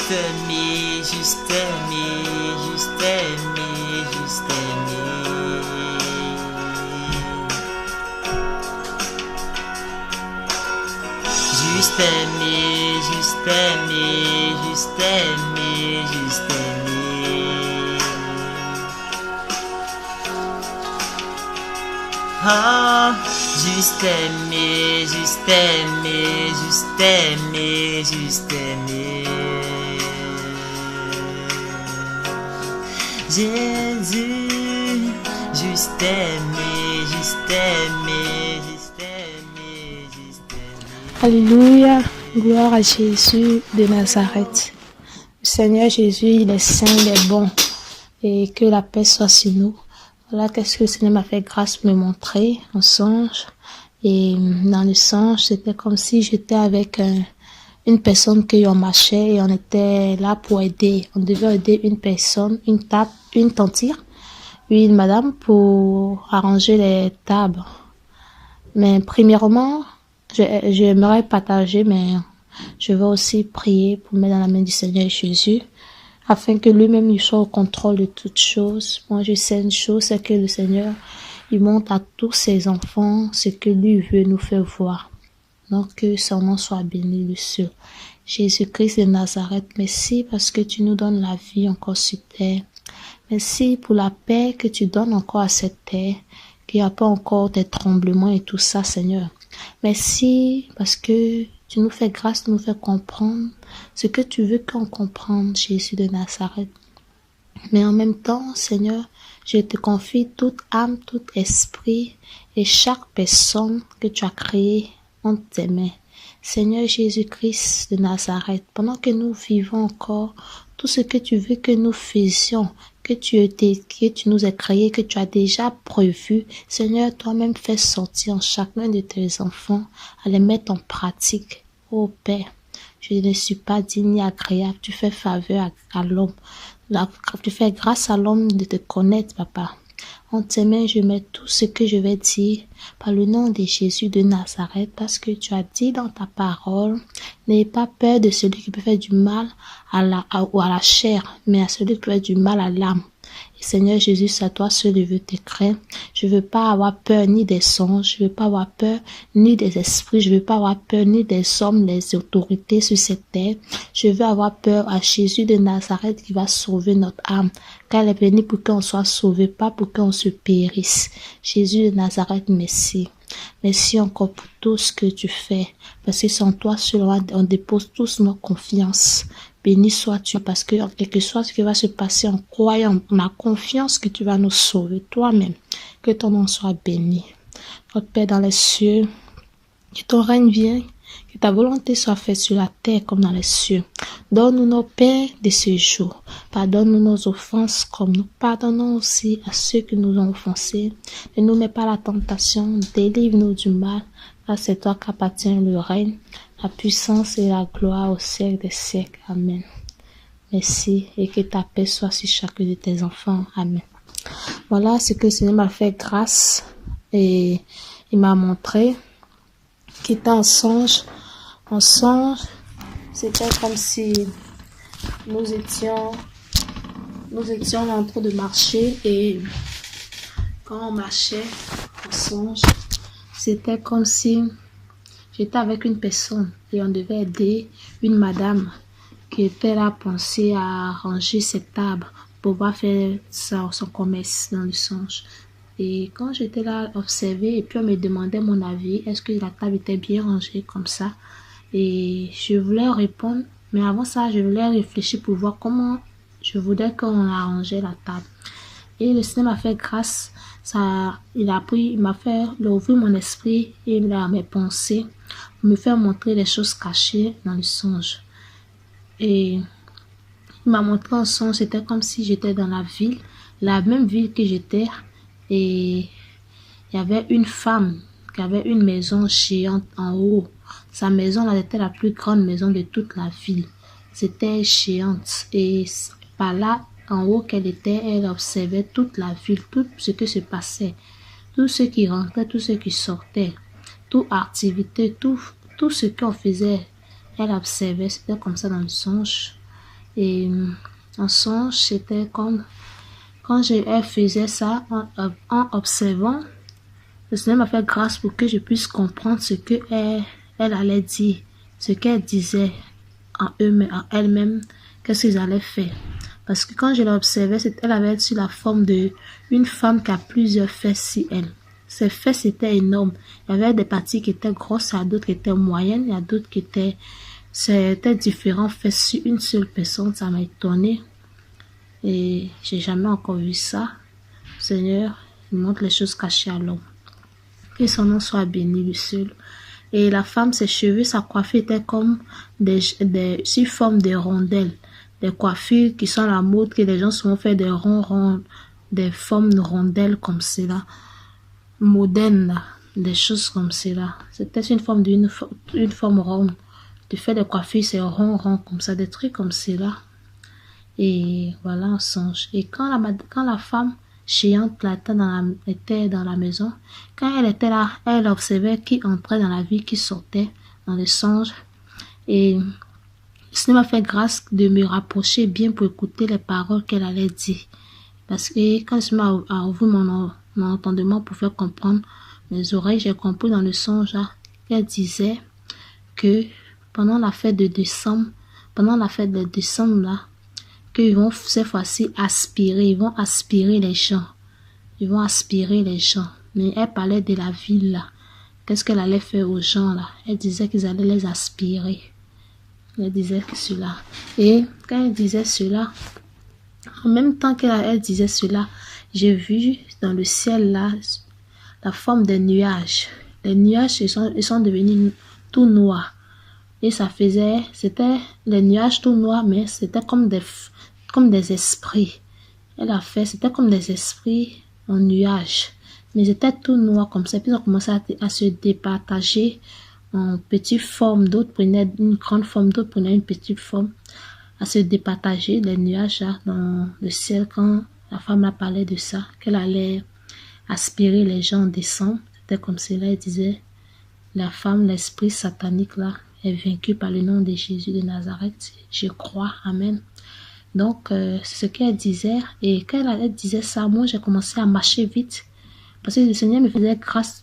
Juste aimer, juste aimer, juste aimer, juste aimer. Juste aimer, juste aimer, juste aimer, juste aimer. Ah, juste aimer, juste aimer, juste aimer, juste aimer. Jésus, juste aimer, juste aimer, juste aimer, juste aimer. Alléluia, gloire à Jésus de Nazareth. Le Seigneur Jésus, il est saint, il est bon, et que la paix soit sur nous. Voilà qu'est-ce que le Seigneur m'a fait grâce pour me montrer en songe. Et dans le songe, c'était comme si j'étais avec une personne qui on marchait et on était là pour aider. On devait aider une personne, une tantire, une madame pour arranger les tables. Mais premièrement, j'aimerais partager, mais je vais aussi prier pour mettre dans la main du Seigneur Jésus, afin que lui-même il soit au contrôle de toutes choses. Moi, je sais une chose, c'est que le Seigneur, il montre à tous ses enfants ce que lui veut nous faire voir. Donc, que son nom soit béni, le ciel. Jésus-Christ de Nazareth, merci parce que tu nous donnes la vie encore sur terre. Merci pour la paix que tu donnes encore à cette terre, qu'il n'y a pas encore des tremblements et tout ça, Seigneur. Merci parce que tu nous fais grâce, tu nous fais comprendre ce que tu veux qu'on comprenne, Jésus de Nazareth. Mais en même temps, Seigneur, je te confie toute âme, tout esprit et chaque personne que tu as créée entre tes mains. Seigneur Jésus-Christ de Nazareth, pendant que nous vivons encore, tout ce que tu veux que nous faisions, que tu nous as créé, que tu as déjà prévu, Seigneur, toi-même fais sortir en chacun de tes enfants à les mettre en pratique. Oh Père, je ne suis pas digne ni agréable, tu fais faveur à l'homme. Tu fais grâce à l'homme de te connaître, Papa. En tes mains, je mets tout ce que je vais dire par le nom de Jésus de Nazareth, parce que tu as dit dans ta parole, n'ayez pas peur de celui qui peut faire du mal à la chair, mais à celui qui peut faire du mal à l'âme. Et Seigneur Jésus, c'est à toi seul je veux te craindre. Je veux pas avoir peur ni des songes, je veux pas avoir peur ni des esprits, je veux pas avoir peur ni des hommes, des autorités sur cette terre. Je veux avoir peur à Jésus de Nazareth qui va sauver notre âme. Car elle est venue pour qu'on soit sauvé, pas pour qu'on se périsse. Jésus de Nazareth, merci. Merci encore pour tout ce que tu fais. Parce que sans toi seul, on dépose tous nos confiances. Béni sois-tu parce que quel que soit ce qui va se passer en croyant, on a confiance que tu vas nous sauver toi-même. Que ton nom soit béni. Notre Père dans les cieux, que ton règne vienne, que ta volonté soit faite sur la terre comme dans les cieux. Donne-nous nos pains de ce jour. Pardonne-nous nos offenses comme nous pardonnons aussi à ceux qui nous ont offensés. Ne nous mets pas à la tentation, délivre-nous du mal, car c'est toi qu'appartient le règne, la puissance et la gloire au siècle des siècles. Amen. Merci et que ta paix soit sur chacun de tes enfants. Amen. Voilà ce que le Seigneur m'a fait grâce et il m'a montré qu'il était en songe. En songe, c'était comme si nous étions en train de marcher et quand on marchait en songe, c'était comme si j'étais avec une personne et on devait aider une madame qui était là pensée à ranger ses tables pour pouvoir faire son commerce dans le songe. Et quand j'étais là observer et puis on me demandait mon avis, est-ce que la table était bien rangée comme ça? Et je voulais répondre, mais avant ça, je voulais réfléchir pour voir comment je voudrais qu'on arrangeait la table. Et le Seigneur m'a fait grâce, il m'a fait ouvrir mon esprit et mes pensées, pour me faire montrer les choses cachées dans le songe. Et il m'a montré en songe, c'était comme si j'étais dans la même ville que j'étais, et il y avait une femme qui avait une maison géante en haut. Sa maison là était la plus grande maison de toute la ville. C'était géante et par là en haut qu'elle était, elle observait toute la ville, tout ce qui se passait, tout ce qui rentrait, tout ce qui sortait, toute activité, tout ce qu'on faisait, elle observait. C'était comme ça dans le songe. Et en songe, c'était comme quand elle faisait ça en observant, le Seigneur m'a fait grâce pour que je puisse comprendre ce que elle allait dire, ce qu'elle disait en elle-même, qu'est-ce qu'ils allaient faire. Parce que quand je l'observais, elle avait sur la forme de une femme qui a plusieurs fesses sur elle. Ses fesses étaient énormes. Il y avait des parties qui étaient grosses, il y a d'autres qui étaient moyennes, il y a d'autres qui étaient... C'était différents fesses sur une seule personne, ça m'a étonné. Et j'ai jamais encore vu ça. Seigneur, il montre les choses cachées à l'homme. Que son nom soit béni, le seul. Et la femme, ses cheveux, sa coiffure était comme sur forme de rondelles. Des coiffures qui sont à la mode, que les gens souvent fait des ronds, des formes de rondelles comme cela. Modernes, là. Des choses comme cela. C'était une forme une forme ronde. Tu fais des coiffures, c'est rond, comme ça, des trucs comme cela. Et voilà, un songe. Et quand la femme chiante là, était dans la maison, quand elle était là, elle observait qui entrait dans la vie, qui sortait dans le songe. Et le Seigneur m'a fait grâce de me rapprocher bien pour écouter les paroles qu'elle allait dire. Parce que quand le Seigneur a ouvert mon entendement pour faire comprendre mes oreilles, j'ai compris dans le songe là, qu'elle disait que pendant la fête de décembre là, qu'ils vont cette fois-ci aspirer, ils vont aspirer les gens. Ils vont aspirer les gens. Mais elle parlait de la ville là. Qu'est-ce qu'elle allait faire aux gens là? Elle disait qu'ils allaient les aspirer. Elle disait cela. Et quand elle disait cela, en même temps qu'elle disait cela, j'ai vu dans le ciel là la forme des nuages. Les nuages, ils sont devenus tout noirs. Et c'était les nuages tout noirs, mais c'était comme des esprits. C'était comme des esprits en nuages. Mais ils étaient tout noirs comme ça. Puis ils ont commencé à se départager en petites formes. D'autres prenaient une grande forme, d'autres prenaient une petite forme. À se départager les nuages là, dans le ciel quand la femme a parlé de ça, qu'elle allait aspirer les gens en décembre. C'était comme cela, elle disait, la femme, l'esprit satanique là, est vaincu par le nom de Jésus de Nazareth. Je crois, amen. Donc, c'est ce qu'elle disait. Et quand elle disait ça, moi, j'ai commencé à marcher vite. Parce que le Seigneur me faisait grâce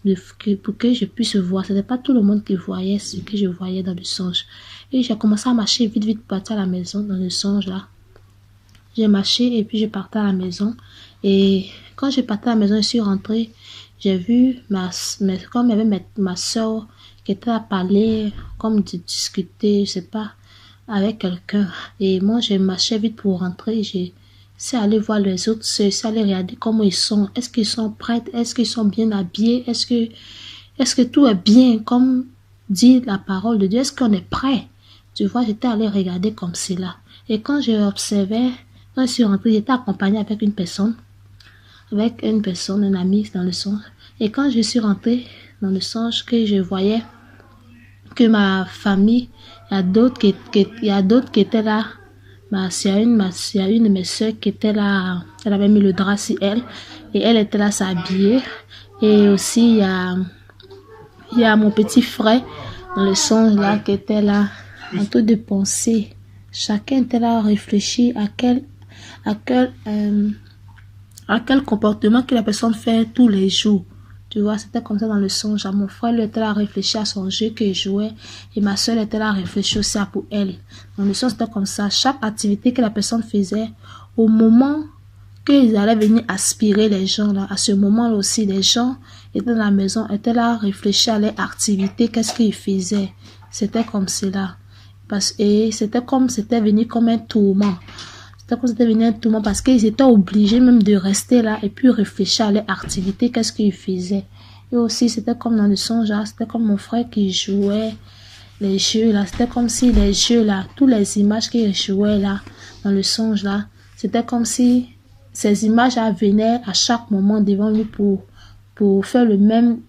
pour que je puisse voir. Ce n'était pas tout le monde qui voyait ce que je voyais dans le songe. Et j'ai commencé à marcher vite pour partir à la maison dans le songe là. J'ai marché et puis je partais à la maison. Et quand je partais à la maison, je suis rentrée. J'ai vu comme il y avait ma soeur qui était à parler, comme de discuter, je sais pas, avec quelqu'un. Et moi, je marchais vite pour rentrer. C'est aller voir les autres, c'est aller regarder comment ils sont. Est-ce qu'ils sont prêts? Est-ce qu'ils sont bien habillés? Est-ce que tout est bien, comme dit la parole de Dieu? Est-ce qu'on est prêt? Tu vois, j'étais allée regarder comme cela. Et quand je observais, quand je suis rentrée, j'étais accompagnée avec une personne, un ami dans le songe. Et quand je suis rentrée dans le songe, que je voyais que ma famille, il y a d'autres qui étaient là. Il y a une de mes soeurs qui était là, elle avait mis le drap sur elle, et elle était là s'habiller. Et aussi, il y a mon petit frère dans le songe là, qui était là, en train de penser. Chacun était là à réfléchir à quel comportement que la personne fait tous les jours. Tu vois, c'était comme ça dans le songe. Mon frère, lui, était là à réfléchir à son jeu qu'il jouait. Et ma soeur était là à réfléchir aussi pour elle. Dans le songe, c'était comme ça. Chaque activité que la personne faisait, au moment qu'ils allaient venir aspirer les gens, là, à ce moment-là aussi, les gens étaient dans la maison, étaient là à réfléchir à leurs activités, qu'est-ce qu'ils faisaient. C'était comme cela. Et c'était venu comme un tourment. C'était venu un tourment parce qu'ils étaient obligés même de rester là et puis réfléchir à leurs activités, qu'est-ce qu'ils faisaient. Et aussi, c'était comme dans le songe, c'était comme mon frère qui jouait les jeux là. C'était comme si les jeux là, toutes les images qu'il jouait là, dans le songe là, c'était comme si ces images là venaient à chaque moment devant lui pour faire le même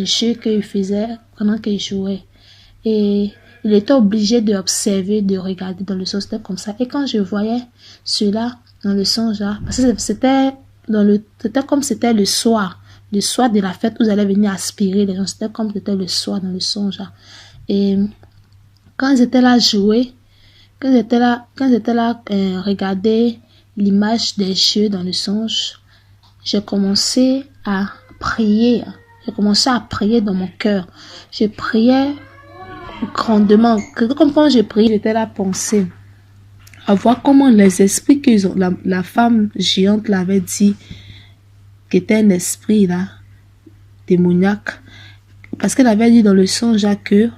jeu qu'il faisait pendant qu'il jouait. Et il était obligé d'observer, de regarder dans le songe, c'était comme ça. Et quand je voyais cela dans le songe là, parce que c'était comme c'était le soir de la fête où ils allaient venir aspirer les gens, c'était comme c'était le soir dans le songe là. Et quand ils étaient là à jouer, quand j'étais là, regarder l'image des cieux dans le songe, j'ai commencé à prier. J'ai commencé à prier dans mon cœur. Je priais grandement. Comme quand j'ai prié, j'étais là à penser, à voir comment les esprits que la femme géante l'avait dit, qui était un esprit là, démoniaque. Parce qu'elle avait dit dans le songe que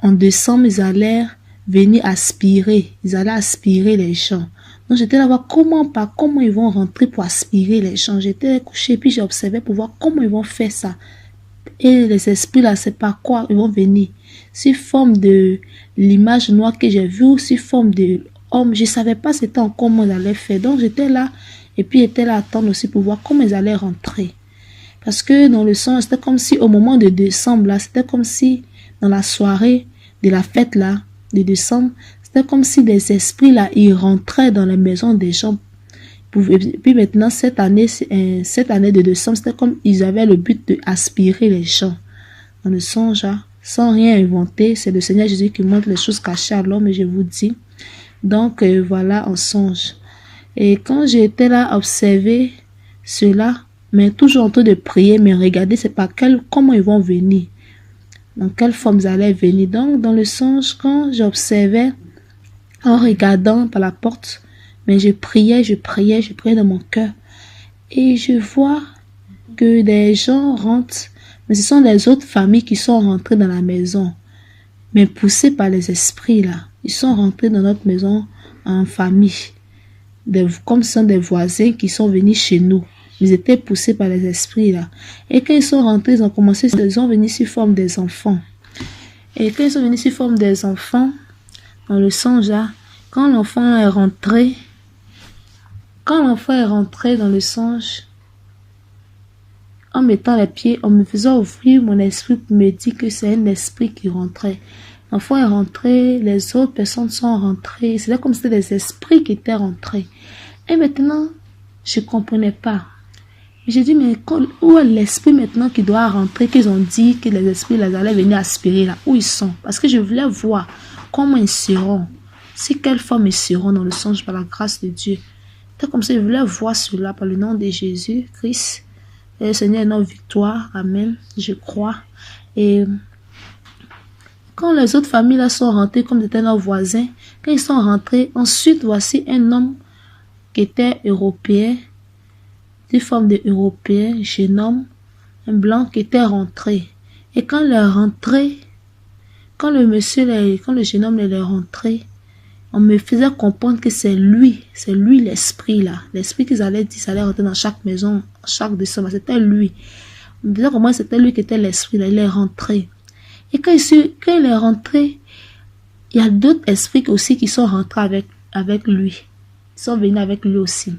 en décembre, ils allaient venir aspirer. Ils allaient aspirer les gens. Donc j'étais là à voir comment ils vont rentrer pour aspirer les gens. J'étais couché puis j'ai observé pour voir comment ils vont faire ça. Et les esprits là, c'est pas quoi ils vont venir. Sous forme de l'image noire que j'ai vue, sous forme de homme. Je savais pas c'était en comment ils allaient faire. Donc j'étais là et puis j'étais là à attendre aussi pour voir comment ils allaient rentrer. Parce que dans le songe, c'était comme si au moment de décembre là, c'était comme si dans la soirée de la fête là, de décembre, c'était comme si des esprits là, ils rentraient dans les maisons des gens. Puis maintenant, cette année de décembre, c'était comme ils avaient le but d'aspirer les gens. Dans le songe, là, sans rien inventer, c'est le Seigneur Jésus qui montre les choses cachées à l'homme, et je vous dis. Donc, voilà, en songe. Et quand j'étais là à observer cela, mais toujours en train de prier, mais regarder, c'est pas comment ils vont venir. Dans quelle forme ils allaient venir. Donc, dans le songe, quand j'observais, en regardant par la porte, mais je priais dans mon cœur. Et je vois que des gens rentrent, mais ce sont les autres familles qui sont rentrées dans la maison, mais poussées par les esprits là. Ils sont rentrés dans notre maison en famille, comme ce sont des voisins qui sont venus chez nous. Ils étaient poussés par les esprits là. Et quand ils sont rentrés, ils sont venus sous forme des enfants. Et quand ils sont venus sous forme des enfants, dans le songe là, quand l'enfant est rentré dans le songe, en mettant les pieds, en me faisant ouvrir mon esprit pour me dire que c'est un esprit qui rentrait. L'enfant est rentré, les autres personnes sont rentrées. C'était comme si c'était des esprits qui étaient rentrés. Et maintenant, je comprenais pas. J'ai dit, mais où est l'esprit maintenant qui doit rentrer, qu'ils ont dit que les esprits les allaient venir aspirer là, où ils sont? Parce que je voulais voir comment ils seront, si quelle forme ils seront dans le songe par la grâce de Dieu. C'est comme ça, je voulais voir cela par le nom de Jésus Christ. Et le Seigneur est notre victoire, amen, je crois. Et quand les autres familles là sont rentrées, comme c'était nos voisins, quand ils sont rentrés, ensuite voici un homme qui était européen, des formes de européen, jeune homme, un blanc qui était rentré. Et quand il est rentré, quand le jeune homme est rentré, on me faisait comprendre que c'est lui l'esprit là. L'esprit qu'ils allaient dire, ça allait rentrer dans chaque maison, chaque décembre, c'était lui. On me faisait comprendre que c'était lui qui était l'esprit là, il est rentré. Et quand il est rentré, il y a d'autres esprits aussi qui sont rentrés avec lui. Ils sont venus avec lui aussi.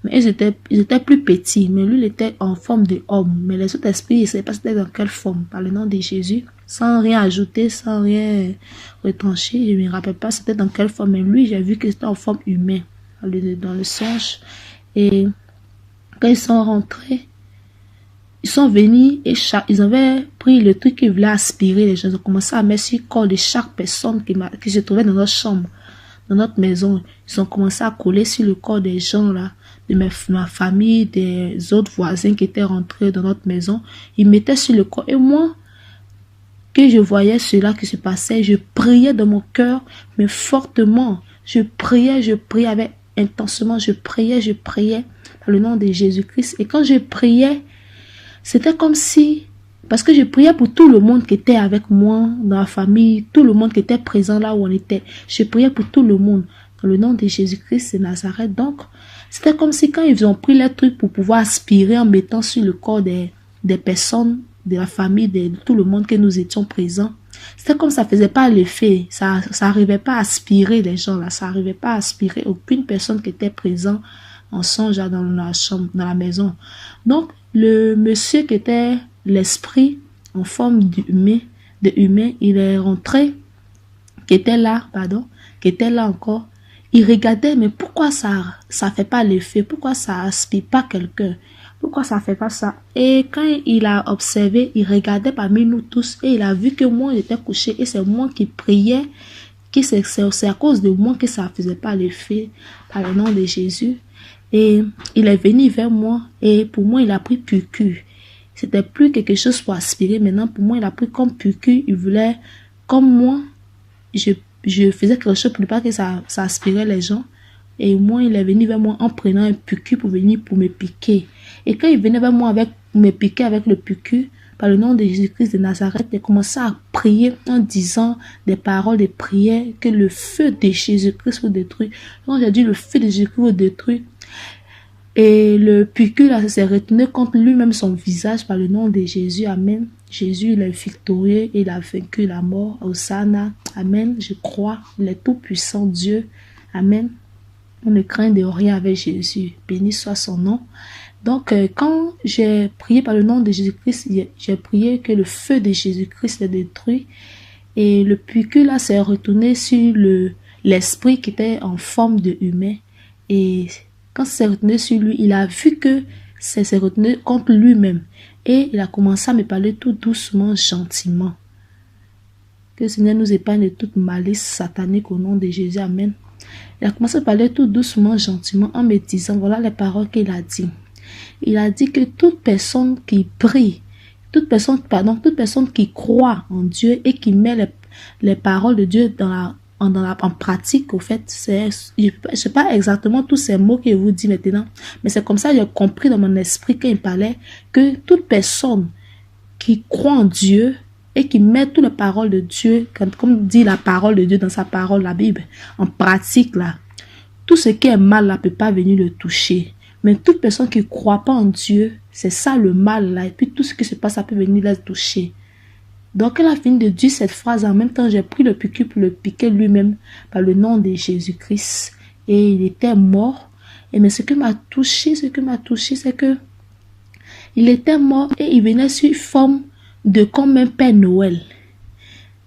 Mais ils étaient plus petits, mais lui il était en forme d'homme. Mais les autres esprits, ils ne savaient pas c'était dans quelle forme, par le nom de Jésus. Sans rien ajouter, sans rien retrancher, je ne me rappelle pas c'était dans quelle forme. Mais lui, j'ai vu que c'était en forme humaine, dans le songe. Et quand ils sont rentrés, ils sont venus et ils avaient pris le truc qu'ils voulaient aspirer. Les gens ont commencé à mettre sur le corps de chaque personne qui se trouvait dans notre chambre, dans notre maison. Ils ont commencé à coller sur le corps des gens là, de ma famille, des autres voisins qui étaient rentrés dans notre maison. Ils mettaient sur le corps. Et moi, que je voyais cela qui se passait, je priais dans mon cœur, mais fortement. Je priais avec intensément. Je priais par le nom de Jésus-Christ. Et quand je priais, c'était comme si, parce que je priais pour tout le monde qui était avec moi dans la famille, tout le monde qui était présent là où on était. Je priais pour tout le monde dans le nom de Jésus-Christ de Nazareth. Donc, c'était comme si quand ils ont pris les trucs pour pouvoir aspirer en mettant sur le corps des personnes, de la famille, de tout le monde que nous étions présents, c'était comme ça faisait pas l'effet. Ça arrivait pas à aspirer les gens là. Ça arrivait pas à aspirer aucune personne qui était présente en songe dans la chambre, dans la maison. Donc, le monsieur qui était l'esprit en forme d'humain, il est rentré, qui était là encore. Il regardait, mais pourquoi ça fait pas l'effet? Pourquoi ça aspire pas quelqu'un? Pourquoi ça fait pas ça? Et quand il a observé, il regardait parmi nous tous et il a vu que moi j'étais couché et c'est moi qui priais que c'est à cause de moi que ça ne faisait pas l'effet par le nom de Jésus. Et il est venu vers moi et pour moi, il a pris piqûre. C'était plus quelque chose pour aspirer. Maintenant, pour moi, il a pris comme piqûre. Il voulait, comme moi, je faisais quelque chose pour ne pas que ça aspirait les gens. Et moi, il est venu vers moi en prenant un piqûre pour venir pour me piquer. Et quand il venait vers moi avec me piquer avec le piqûre, par le nom de Jésus-Christ de Nazareth, il commençait à prier en disant des paroles de prière que le feu de Jésus-Christ vous détruit. Quand j'ai dit le feu de Jésus-Christ vous détruit, et le piqûre là s'est retourné contre lui-même son visage par le nom de Jésus. Amen. Jésus, il est victorieux, il a vaincu la mort. Hosanna. Amen. Je crois, il est tout puissant Dieu. Amen. On ne craint de rien avec Jésus. Béni soit son nom. Donc, quand j'ai prié par le nom de Jésus-Christ, j'ai prié que le feu de Jésus-Christ le détruit. Et le piqûre là s'est retourné sur l'esprit qui était en forme de humain. Et quand c'est retourné sur lui, il a vu que c'est retourné contre lui-même. Et il a commencé à me parler tout doucement, gentiment. Que le Seigneur nous épargne de toute malice satanique au nom de Jésus. Amen. Il a commencé à parler tout doucement, gentiment, en me disant, voilà les paroles qu'il a dit. Il a dit que toute personne qui prie, toute personne qui croit en Dieu et qui met les paroles de Dieu en pratique, au fait, je sais pas exactement tous ces mots qu'il vous dit maintenant, mais c'est comme ça que j'ai compris dans mon esprit quand il parlait que toute personne qui croit en Dieu et qui met toutes les paroles de Dieu, comme dit la parole de Dieu dans sa parole, la Bible, en pratique là, tout ce qui est mal là peut pas venir le toucher. Mais toute personne qui ne croit pas en Dieu, c'est ça le mal là. Et puis tout ce qui se passe, ça peut venir le toucher. Donc elle a fini de dire cette phrase. En même temps, j'ai pris le piqûre pour le piquer lui-même par le nom de Jésus-Christ. Et il était mort. Et mais ce qui m'a touché, c'est que il était mort et il venait sous forme de comme un Père Noël.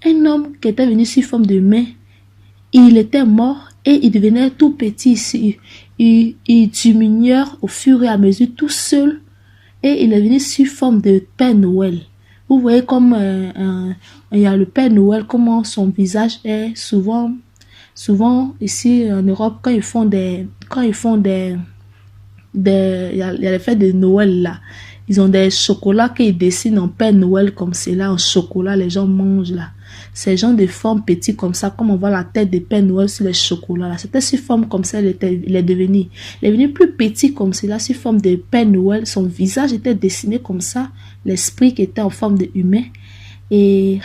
Un homme qui était venu sous forme de main, il était mort et il devenait tout petit ici. Il diminuait au fur et à mesure tout seul et il est venu sous forme de Père Noël. Vous voyez comme il y a le Père Noël, comment son visage est souvent ici en Europe quand ils font il y a les fêtes de Noël là. Ils ont des chocolats qu'ils dessinent en Père Noël comme c'est là en chocolat, les gens mangent là. Ces gens de forme petite comme ça, comme on voit la tête de Père Noël sur les chocolats là. C'était sur forme comme ça, il est devenu plus petit comme cela, sur forme de Père Noël. Son visage était dessiné comme ça, l'esprit qui était en forme de humain. Et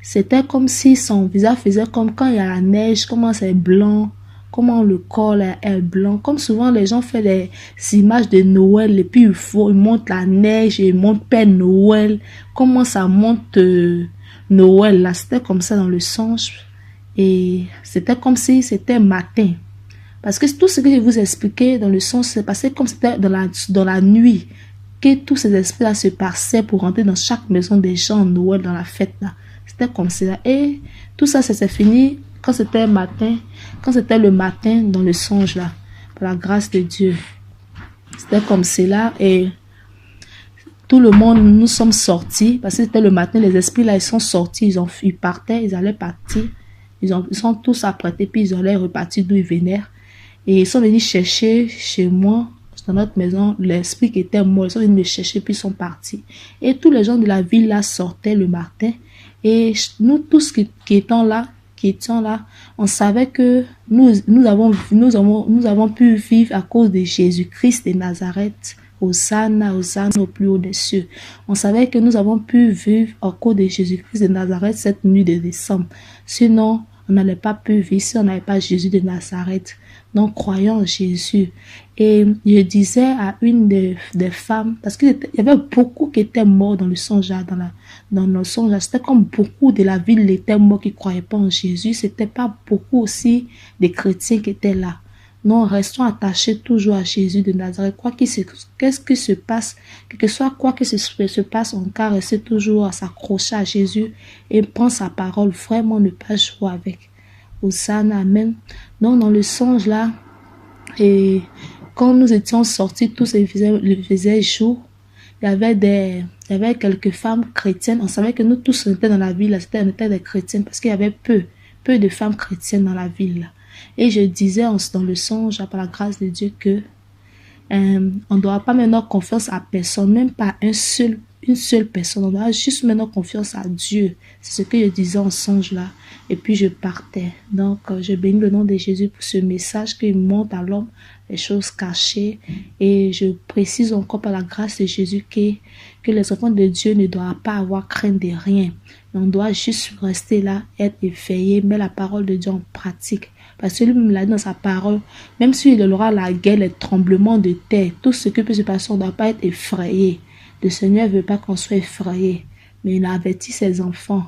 c'était comme si son visage faisait comme quand il y a la neige, comment c'est blanc. Comment le corps là, est blanc. Comme souvent les gens font des images de Noël et puis ils montrent la neige et ils montrent Père Noël. Comment ça monte Noël là. C'était comme ça dans le songe. Et c'était comme si c'était matin. Parce que tout ce que je vous expliquais dans le songe, c'est passé comme c'était dans la nuit. Que tous ces esprits là se passaient pour rentrer dans chaque maison des gens en Noël dans la fête là. C'était comme ça. Et tout ça, ça s'est fini quand c'était le matin dans le songe là, par la grâce de Dieu. C'était comme cela et tout le monde, nous sommes sortis, parce que c'était le matin, les esprits là, ils sont sortis, ils partaient, ils allaient partir, ils sont tous apprêtés, puis ils allaient repartir d'où ils venaient. Et ils sont venus chercher chez moi, dans notre maison, l'esprit qui était mort, ils sont venus me chercher, puis ils sont partis. Et tous les gens de la ville là sortaient le matin, et nous tous qui étions là, on savait que nous avons pu vivre à cause de Jésus-Christ de Nazareth. Hosanna, Hosanna au plus haut des cieux. On savait que nous avons pu vivre à cause de Jésus-Christ de Nazareth cette nuit de décembre. Sinon, on n'allait pas pu vivre si on n'avait pas Jésus de Nazareth. Donc, croyons en Jésus. Et je disais à une des femmes, parce qu'il y avait beaucoup qui étaient morts dans le songe, dans le songe. C'était comme beaucoup de la ville étaient morts qui ne croyaient pas en Jésus. C'était pas beaucoup aussi des chrétiens qui étaient là. Non, restons attachés toujours à Jésus de Nazareth. Qu'est-ce qui se passe, quel que soit quoi que se passe, on cas, rester toujours à s'accrocher à Jésus et prendre sa parole, vraiment ne pas jouer avec. Hosanna, amen. Donc, dans le songe là, et quand nous étions sortis, tous il faisait jour, il y avait quelques femmes chrétiennes. On savait que nous tous, on était dans la ville, on était des chrétiennes parce qu'il y avait peu peu de femmes chrétiennes dans la ville. Et je disais dans le songe, par la grâce de Dieu, que on ne doit pas maintenant confiance à personne, même pas une seule personne. On doit juste maintenant confiance à Dieu. C'est ce que je disais en songe là. Et puis je partais. Donc je bénis le nom de Jésus pour ce message qu'il montre à l'homme les choses cachées. Et je précise encore par la grâce de Jésus que les enfants de Dieu ne doivent pas avoir crainte de rien. On doit juste rester là, être effrayé, mettre la parole de Dieu en pratique. Parce que lui-même l'a dit dans sa parole, même s'il aura la guerre, les tremblements de terre, tout ce qui peut se passer, on ne doit pas être effrayé. Le Seigneur ne veut pas qu'on soit effrayé, mais il a averti ses enfants.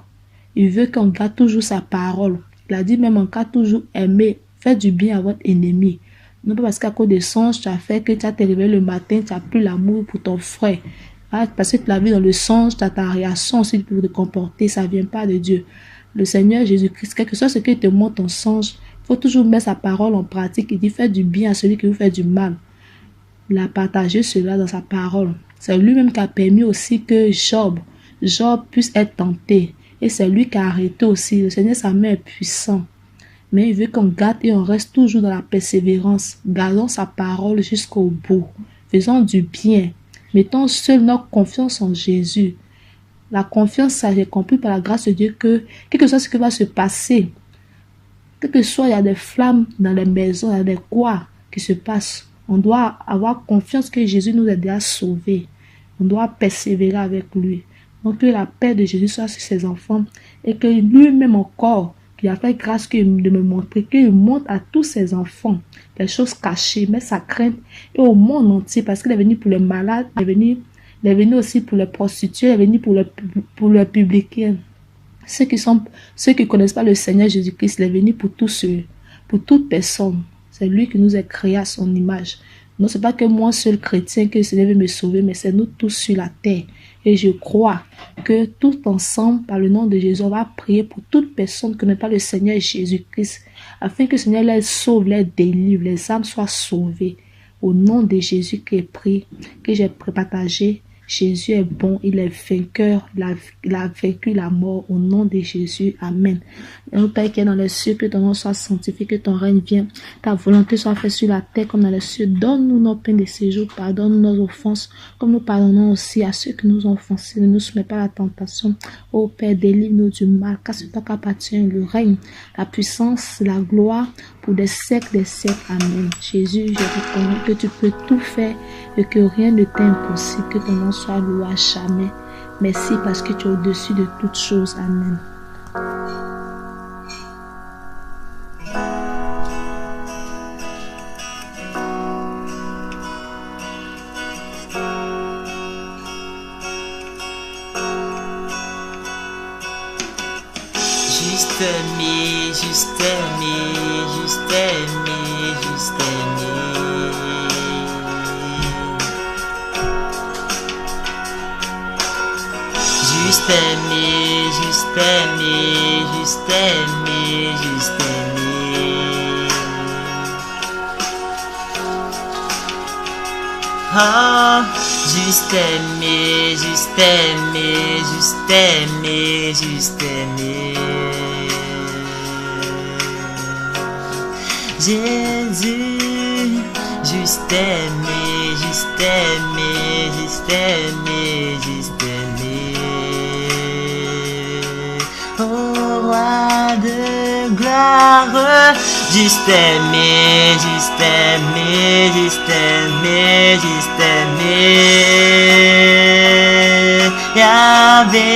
Il veut qu'on garde toujours sa parole. Il a dit même on garde toujours aimer, faire du bien à votre ennemi. Non pas parce qu'à cause des songes, tu as fait que tu as te réveillé le matin, tu n'as plus l'amour pour ton frère. Parce que tu l'as vu dans le songe, tu as ta réaction aussi pour te comporter, ça ne vient pas de Dieu. Le Seigneur Jésus-Christ, quelque chose ce qu'il te montre en songe, il faut toujours mettre sa parole en pratique. Il dit faites du bien à celui qui vous fait du mal. Il a partagé cela dans sa parole. C'est lui-même qui a permis aussi que Job puisse être tenté. Et c'est lui qui a arrêté aussi. Le Seigneur, sa main est puissante. Mais il veut qu'on garde et on reste toujours dans la persévérance. Gardons sa parole jusqu'au bout. Faisons du bien. Mettons seule notre confiance en Jésus. La confiance, ça j'ai compris par la grâce de Dieu que quelque chose ce qui va se passer, quel que soit, il y a des flammes dans les maisons, il y a des quoi qui se passent. On doit avoir confiance que Jésus nous a déjà sauvés. On doit persévérer avec lui. Donc que la paix de Jésus soit sur ses enfants et que lui-même encore, qui a fait grâce de me montrer, qu'il montre à tous ses enfants les choses cachées, mais sa crainte et au monde entier, parce qu'il est venu pour les malades, il est venu aussi pour les prostituées, il est venu pour les publicains. Ceux qui connaissent pas le Seigneur Jésus-Christ, il est venu pour tous ceux, pour toute personne. C'est lui qui nous a créés à son image. Non, c'est pas que moi seul chrétien que le Seigneur veut me sauver, mais c'est nous tous sur la terre. Et je crois que tout ensemble, par le nom de Jésus, on va prier pour toute personne qui ne connaît pas le Seigneur Jésus-Christ, afin que le Seigneur les sauve, les délivre, les âmes soient sauvées. Au nom de Jésus qui est pris, que j'ai partagé. Jésus est bon, il est vainqueur, il a vaincu la mort au nom de Jésus. Amen. Et notre Père qui est dans les cieux, que ton nom soit sanctifié, que ton règne vienne, ta volonté soit faite sur la terre comme dans les cieux. Donne-nous nos pains de ce jour, pardonne-nous nos offenses, comme nous pardonnons aussi à ceux qui nous ont offensés. Ne nous soumets pas à la tentation. Ô Père, délivre-nous du mal, car c'est toi qui appartient le règne, la puissance, la gloire, pour des siècles, des siècles. Amen. Jésus, je reconnais que tu peux tout faire et que rien ne t'est impossible, que ton nom soit loué à jamais. Merci parce que tu es au-dessus de toutes choses. Amen. Juste aimer, juste aimer, juste aimer, juste aimer. Juste aimer, juste aimer, juste aimer, juste aimer. Ah, juste aimer, juste aimer, juste aimer, juste aimer. Jésus, juste aimer, juste aimer, juste aimer, juste aimer. Oh roi de gloire, juste aimer, juste aimer, juste aimer, juste aimer. Yahvé,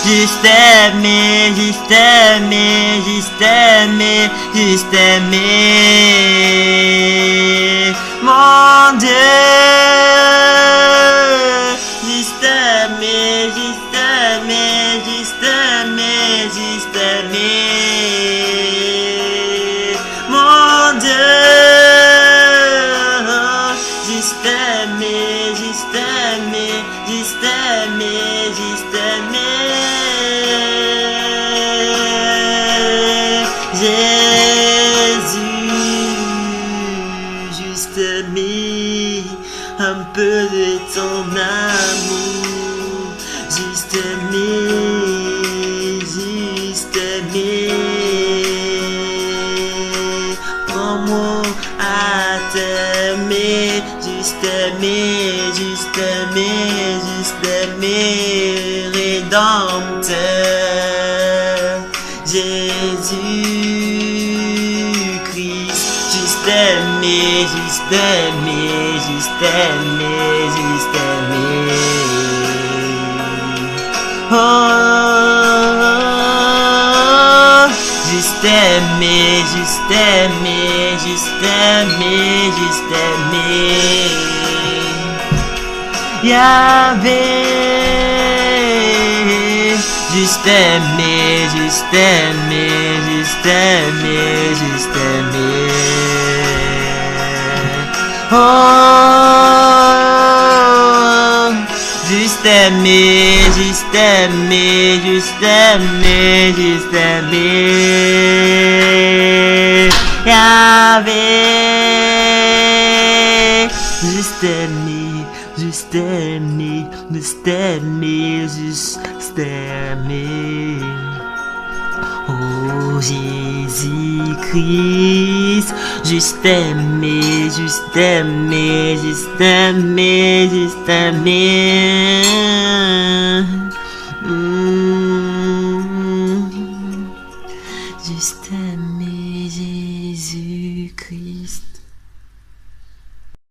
juste aimer, juste aimer, juste aimer, juste aimer. Mon Dieu, juste aimer, juste aimer, juste aimer, juste aimer. Mon Dieu, juste aimer, juste aimer, juste aimer, juste aimer. Jésus, juste aimer un peu de ton amour, juste aimer, juste aimé, juste aimé, juste aimé, Rédempteur, Jésus-Christ, juste aimé, juste aimé, juste aimé, juste aimé. Oh, juste aimé, juste aimé, juste aimé, juste aimé. Yahvé, juste aimé, juste aimé, juste aimé, juste aimé. Oh, juste aimé, juste aimé, juste aimé, juste aimé. Yahvé, juste aimé, juste aimé, juste aimé, juste aimé. Oh Jésus-Christ, juste aimé, juste aimé, juste aimé, juste aimé. Juste aimé.